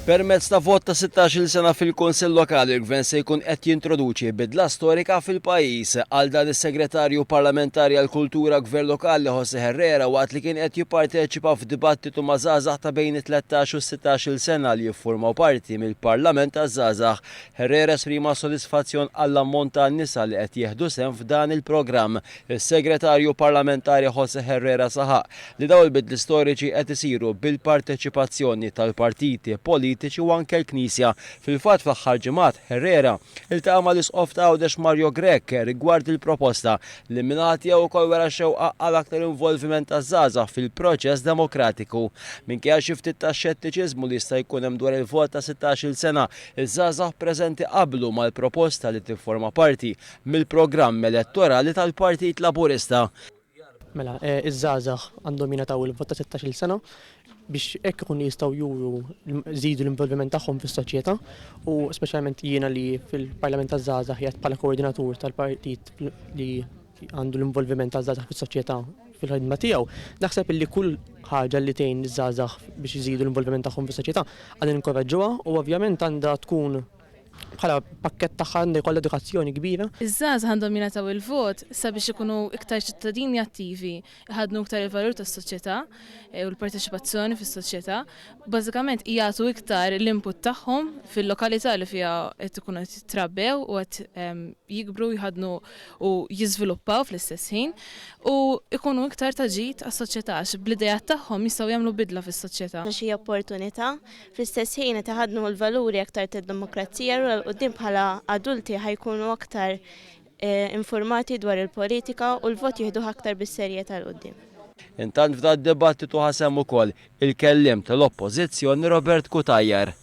Permezz ta' vot ta' 16-il sena fil-Kunsill Lokali, l-Gvern se jkun qed jintroduċi bidla storika fil-pajjiż għal dan is-Segretarju Parlamentari għall-Kultura Gvern Lokali Jose Herrera waqt li kien qed jipparteċipa f'dibattitu ma' żgħażagħ ta' bejn it-tlettax u 16-il sena li jiffurmaw parti mill-Parlament taż-żgħażagħ. Herrera esprima sodisfazzjon għall-ammont ta' nisa li qed jieħdu sehem f'dan il-programm. Is-Segretarju Parlamentari Jose Herrera saħaq li dawn il-bidli storiċi qed isiru bil-parteċipazzjoni tal-partiti politiċi u anke l-Knisja. Fil-fatt fl-aħħar ġimgħat Herrera iltaqa' mal-Isqof ta' Għawdex Mario Grek rigward il-proposta li mingħati wkoll wara xewqa għal aktar involviment taż-żgħażagħ fil-proċess demokratiku. Minkejja xi ftit ta' xettiċiżmu li jista' jkun hemm dwar il-vot ta' 16-il sena, iż-żgħażagħ preżenti qablu mal-proposta li tifforma parti mill-programm elettorali tal-Partit Laburista. Mela, iż-żgħażagħ għandhom jingħataw il-vot ta' 16-il sena biex hekk ikun jistgħu juru żidu l-involviment tagħhom fis-soċjetà u speċjalment jiena li fil-Parlament taż-żgħażagħ qiegħed bħala koordinatur tal-partit li għandu l-involviment taż-żgħażagħ fis-soċjetà fil-ħidma tiegħu, naħseb illi kull ħaġa li tgħin iż-żgħażagħ biex iżidu l-involviment tagħhom fis-soċjetà għandna ninkoraġġuha u ovvjament għandha tkun bħala pakkett tagħha għandha jkollha edukazzjoni kbira. Iż-żgħażagħ għandhom jingħataw il-vot sabiex ikunu iktar ċittadini attivi, iħadnu iktar il-valur tas-soċjetà u l-parteċipazzjoni fis-soċjetà. Bażikament jagħtu iktar l-input tagħhom fil-lokalità li fiha qed ikunu qed jitrabbew u qed jikbru jħadnu u jiżviluppaw fl-istess ħin u ikunu iktar taġid għas-soċjetà għax bl-idejat tagħhom jistgħu jagħmlu bidla fis-soċjetà. Xi opportunità fl-istess ħin qed iħadnu l-valuri aktar tad-demokrazija u l-qudiem bħala adulti ħajkunu aktar informati dwar il-politika u l-vot jieħduh aktar bis-serjetà l-qudiem. Intant f'dan id-dibattitu ħasem ukoll il-kelliem tal-Oppożizzjoni Robert Kutajjar.